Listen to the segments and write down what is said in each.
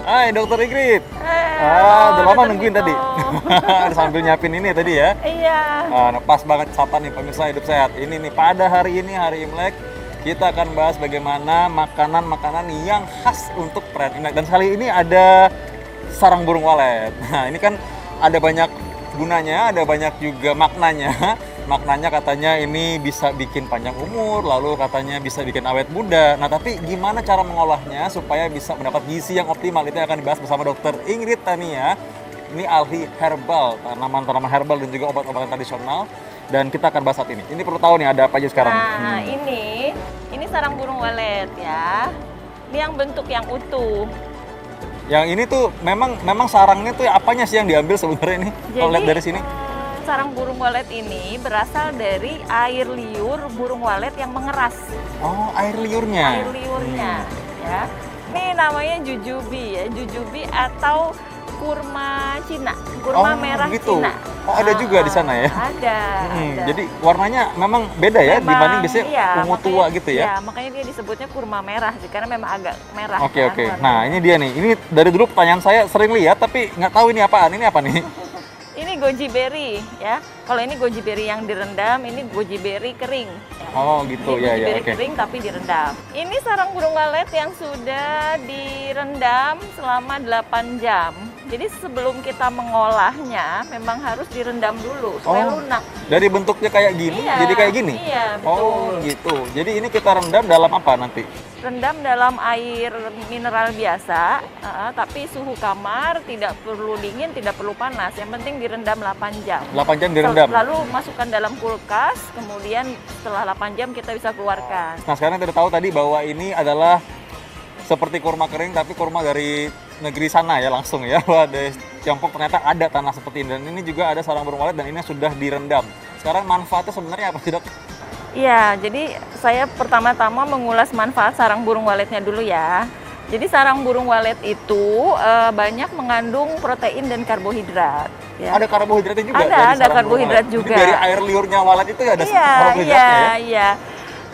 Hai Dokter Ingrid. Halo, Udah lama Dokter nungguin Vito. tadi. Sambil nyiapin ini tadi ya. Iya. Nah, pas banget sapa nih pemirsa hidup sehat. Ini nih pada hari ini hari Imlek kita akan bahas bagaimana makanan-makanan yang khas untuk perayaan Imlek. Dan kali ini ada sarang burung walet. Nah, ini kan ada banyak gunanya, ada banyak juga maknanya. Maknanya katanya ini bisa bikin panjang umur, lalu katanya bisa bikin awet muda. Nah, tapi gimana cara mengolahnya supaya bisa mendapat gizi yang optimal? Itu yang akan dibahas bersama Dokter Ingrid Tania. Ini ahli herbal, tanaman-tanaman herbal dan juga obat-obatan tradisional. Dan kita akan bahas saat ini. Ini perlu tahu nih ada apa aja sekarang. Nah, ini sarang burung walet ya. Ini yang bentuk yang utuh. Yang ini tuh memang sarangnya tuh apanya sih yang diambil sebenarnya ini? Kalau lihat dari sini. Sarang burung walet ini berasal dari air liur burung walet yang mengeras. Oh, air liurnya. Air liurnya, ya. Ini namanya jujubi ya, jujubi atau kurma Cina, kurma merah gitu. Cina. Oh, ada juga di sana ya? Ada. Jadi warnanya memang beda ya dibanding biasanya ungu tua gitu ya? Iya, makanya dia disebutnya kurma merah sih, karena memang agak merah. Oke. warnanya. Nah, ini dia nih. Ini dari dulu pertanyaan saya sering lihat tapi nggak tahu ini apaan. Ini apa nih? Ini goji berry ya. Kalau ini goji berry yang direndam, ini goji berry kering. Ya. Oh gitu Ini ya goji ya. berry Oke. kering tapi direndam. Ini sarang burung walet yang sudah direndam selama 8 jam. Jadi sebelum kita mengolahnya, memang harus direndam dulu supaya lunak. Dari bentuknya kayak gini, Iya, jadi kayak gini? iya, betul. Oh gitu. Jadi ini kita rendam dalam apa nanti? Rendam dalam air mineral biasa, tapi suhu kamar, tidak perlu dingin, tidak perlu panas. Yang penting direndam 8 jam. 8 jam direndam? Lalu masukkan dalam kulkas, kemudian setelah 8 jam kita bisa keluarkan. Nah sekarang kita tahu tadi bahwa ini adalah seperti kurma kering, tapi kurma dari negeri sana ya langsung ya. Wah, di Tiongkok ternyata ada tanah seperti ini. Dan ini juga ada sarang burung walet dan ini sudah direndam. Sekarang manfaatnya sebenarnya apa sih dok? Iya, jadi saya pertama-tama mengulas manfaat sarang burung waletnya dulu ya. Jadi sarang burung walet itu banyak mengandung protein dan karbohidrat. Ya. Ada karbohidratnya juga? Ada karbohidrat juga. Jadi dari air liurnya walet itu ada karbohidratnya ya? Iya.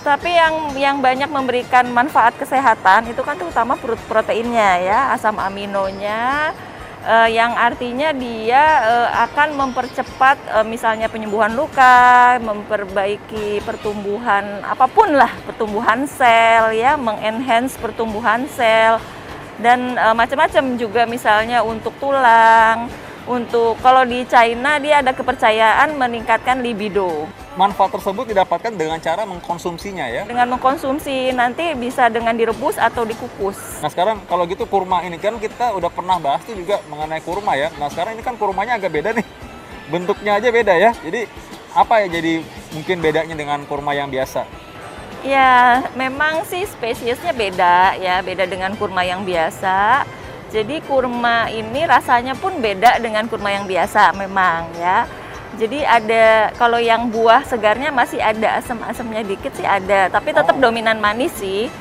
Tapi yang banyak memberikan manfaat kesehatan itu kan terutama proteinnya ya, asam aminonya, yang artinya dia akan mempercepat misalnya penyembuhan luka, memperbaiki pertumbuhan apapun lah, pertumbuhan sel ya, mengenhance pertumbuhan sel dan macam-macam juga misalnya untuk tulang. Untuk kalau di China dia ada kepercayaan meningkatkan libido. Manfaat tersebut didapatkan dengan cara mengkonsumsinya ya? Dengan mengkonsumsi, nanti bisa dengan direbus atau dikukus. Nah sekarang kalau gitu kurma ini kan kita udah pernah bahas tuh juga mengenai kurma ya. Nah sekarang ini kan kurmanya agak beda nih. Bentuknya aja beda ya. Jadi apa ya jadi mungkin bedanya dengan kurma yang biasa? Ya memang sih spesiesnya beda ya, beda dengan kurma yang biasa. Jadi kurma ini rasanya pun beda dengan kurma yang biasa memang ya. Jadi ada, kalau yang buah segarnya masih ada asam-asamnya dikit sih ada, tapi tetap dominan manis sih.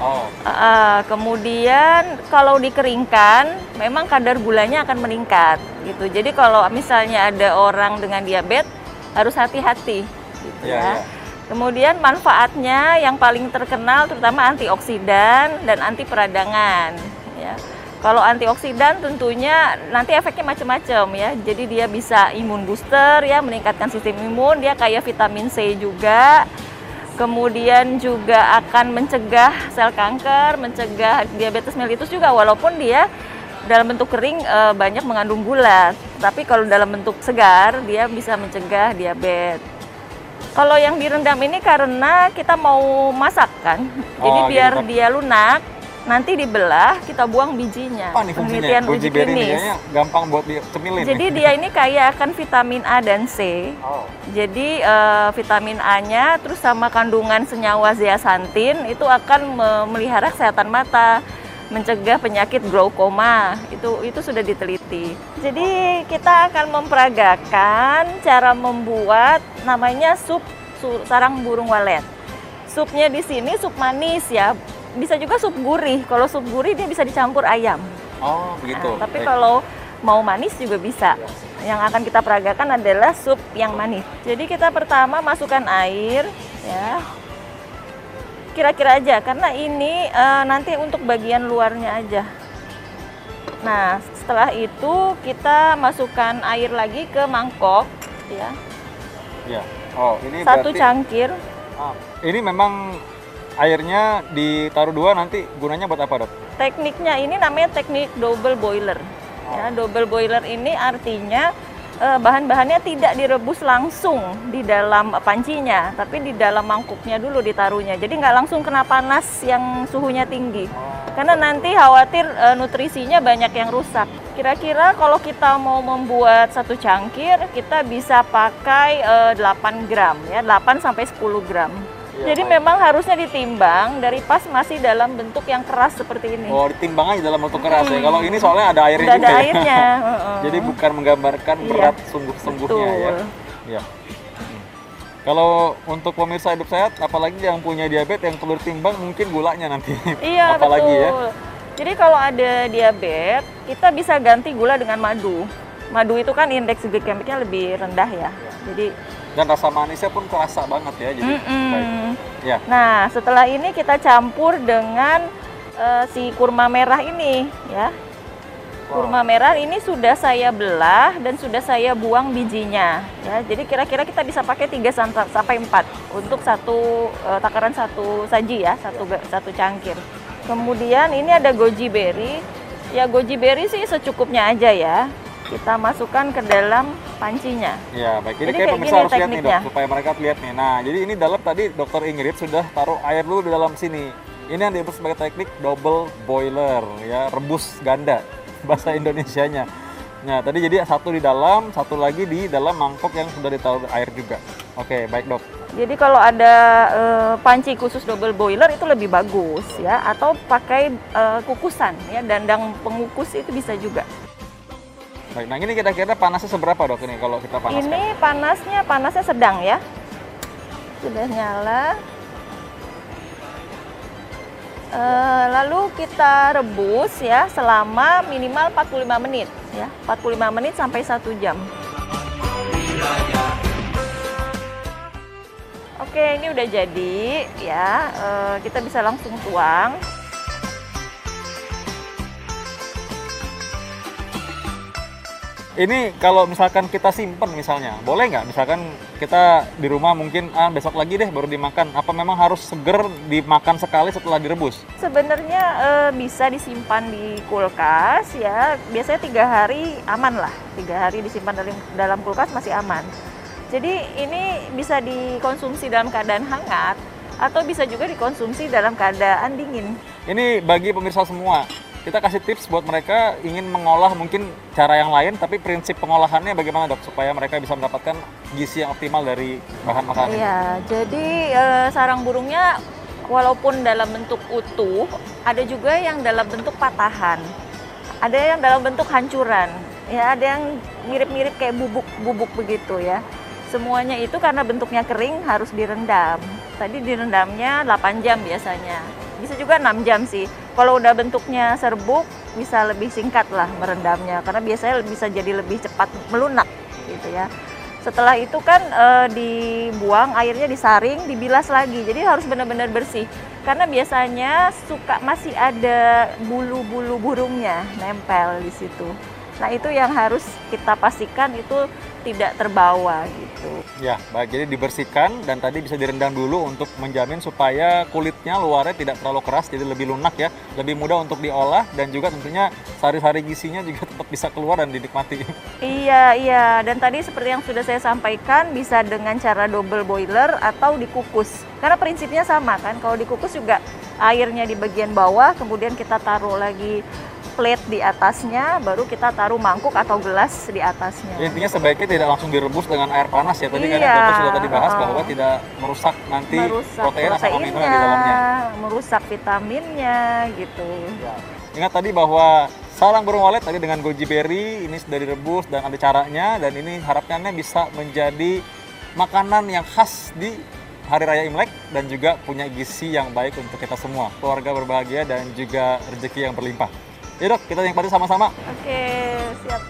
Kemudian kalau dikeringkan, memang kadar gulanya akan meningkat gitu. Jadi kalau misalnya ada orang dengan diabetes harus hati-hati gitu ya. Kemudian manfaatnya yang paling terkenal terutama antioksidan dan anti peradangan ya. Kalau antioksidan tentunya nanti efeknya macam-macam ya. Jadi dia bisa imun booster ya, meningkatkan sistem imun, dia kaya vitamin C juga. Kemudian juga akan mencegah sel kanker, mencegah diabetes mellitus juga walaupun dia dalam bentuk kering banyak mengandung gula. Tapi kalau dalam bentuk segar dia bisa mencegah diabetes. Kalau yang direndam ini karena kita mau masak kan. Jadi biar dia lunak, nanti dibelah, kita buang bijinya. Apa nih fungsinya? Goji berry ini kayaknya gampang buat dicemilin. Jadi dia ini kaya akan vitamin A dan C. Jadi vitamin A-nya terus sama kandungan senyawa zeaxanthin itu akan memelihara kesehatan mata, mencegah penyakit glaukoma. Itu sudah diteliti. Jadi kita akan memperagakan cara membuat namanya sup sarang burung walet. Supnya di sini sup manis ya. Bisa juga sup gurih. Kalau sup gurih dia bisa dicampur ayam. Oh, begitu. Nah, tapi kalau mau manis juga bisa. Yang akan kita peragakan adalah sup yang manis. Jadi kita pertama masukkan air, ya. Kira-kira aja, karena ini nanti untuk bagian luarnya aja. Nah, setelah itu kita masukkan air lagi ke mangkok, ya. Ya. Oh, ini Satu berarti cangkir. ini memang airnya ditaruh 2, nanti gunanya buat apa, Dok? Tekniknya ini namanya teknik double boiler. Ya, double boiler ini artinya bahan-bahannya tidak direbus langsung di dalam pancinya, tapi di dalam mangkuknya dulu ditaruhnya. Jadi nggak langsung kena panas yang suhunya tinggi. Karena nanti khawatir nutrisinya banyak yang rusak. Kira-kira kalau kita mau membuat satu cangkir, kita bisa pakai 8 gram, ya, 8 sampai 10 gram. Iya, Jadi baik. memang harusnya ditimbang dari pas masih dalam bentuk yang keras seperti ini. Oh, ditimbang aja dalam bentuk keras ya. Kalau ini soalnya ada airnya Udah juga ada ya. airnya. Jadi bukan menggambarkan Iya. berat sungguh-sungguhnya ya. Betul. Ya. Kalau untuk pemirsa hidup sehat, apalagi yang punya diabetes, yang perlu timbang mungkin gulanya nanti. Iya, Apalagi betul. ya. Jadi kalau ada diabetes, kita bisa ganti gula dengan madu. Madu itu kan indeks glikemiknya lebih rendah ya. Jadi Dan rasa manisnya pun kerasa banget ya. Jadi baik. Ya. Nah, setelah ini kita campur dengan si kurma merah ini, ya. Kurma merah ini sudah saya belah dan sudah saya buang bijinya, ya. Jadi kira-kira kita bisa pakai 3 sampai 4 untuk satu takaran satu saji ya, satu cangkir. Kemudian ini ada goji berry. Ya, goji berry sih secukupnya aja ya. Kita masukkan ke dalam pancinya. Ya, baik. Ini Jadi kayak kayak pemirsa gini harus lihat nih, tekniknya. Dok, supaya mereka lihat nih. Nah, jadi ini dalam tadi Dokter Ingrid sudah taruh air dulu di dalam sini. Ini yang disebut sebagai teknik double boiler, ya, rebus ganda bahasa Indonesianya. Nah, tadi jadi satu di dalam, satu lagi di dalam mangkok yang sudah ditaruh air juga. Oke, baik, Dok. Jadi kalau ada panci khusus double boiler itu lebih bagus ya, atau pakai kukusan ya, dandang pengukus itu bisa juga. Baik, nah ini kira-kira panasnya seberapa, Dok, ini kalau kita panaskan? Ini panasnya sedang ya. Sudah nyala. Lalu kita rebus ya selama minimal 45 menit ya. 45 menit sampai 1 jam. Oke, ini udah jadi ya. Kita bisa langsung tuang. Ini kalau misalkan kita simpen misalnya, boleh nggak? Misalkan kita di rumah mungkin besok lagi deh baru dimakan. Apa memang harus seger dimakan sekali setelah direbus? Sebenarnya bisa disimpan di kulkas ya. Biasanya 3 hari aman lah. 3 hari disimpan dalam kulkas masih aman. Jadi ini bisa dikonsumsi dalam keadaan hangat atau bisa juga dikonsumsi dalam keadaan dingin. Ini bagi pemirsa semua. Kita kasih tips buat mereka ingin mengolah mungkin cara yang lain, tapi prinsip pengolahannya bagaimana, Dok? Supaya mereka bisa mendapatkan gizi yang optimal dari bahan makanan ini. Iya, jadi sarang burungnya walaupun dalam bentuk utuh, ada juga yang dalam bentuk patahan. Ada yang dalam bentuk hancuran. Ya, ada yang mirip-mirip kayak bubuk-bubuk begitu ya. Semuanya itu karena bentuknya kering harus direndam. Tadi direndamnya 8 jam biasanya. Bisa juga 6 jam sih. Kalau udah bentuknya serbuk, bisa lebih singkat lah merendamnya. Karena biasanya bisa jadi lebih cepat melunak gitu ya. Setelah itu kan dibuang, airnya disaring, dibilas lagi. Jadi harus benar-benar bersih. Karena biasanya masih ada bulu-bulu burungnya nempel di situ. Nah, itu yang harus kita pastikan itu tidak terbawa gitu. Ya, baik. Jadi dibersihkan dan tadi bisa direndam dulu untuk menjamin supaya kulitnya luarnya tidak terlalu keras, jadi lebih lunak ya, lebih mudah untuk diolah dan juga tentunya sari-sari gizinya juga tetap bisa keluar dan dinikmati. Iya. Dan tadi seperti yang sudah saya sampaikan, bisa dengan cara double boiler atau dikukus. Karena prinsipnya sama kan, kalau dikukus juga airnya di bagian bawah, kemudian kita taruh lagi plate di atasnya, baru kita taruh mangkuk atau gelas di atasnya. Intinya sebaiknya tidak langsung direbus dengan air panas ya. Tadi kan Iya. Dokter sudah tadi bahas bahwa tidak merusak nanti protein asam amino yang di dalamnya. Merusak vitaminnya gitu. Ya. Ingat tadi bahwa sarang burung walet tadi dengan goji berry ini sudah direbus dan ada caranya, dan ini harapannya bisa menjadi makanan yang khas di Hari Raya Imlek dan juga punya gizi yang baik untuk kita semua, keluarga berbahagia dan juga rezeki yang berlimpah. Ya, Dok, kita nikmati sama-sama. Oke, siap.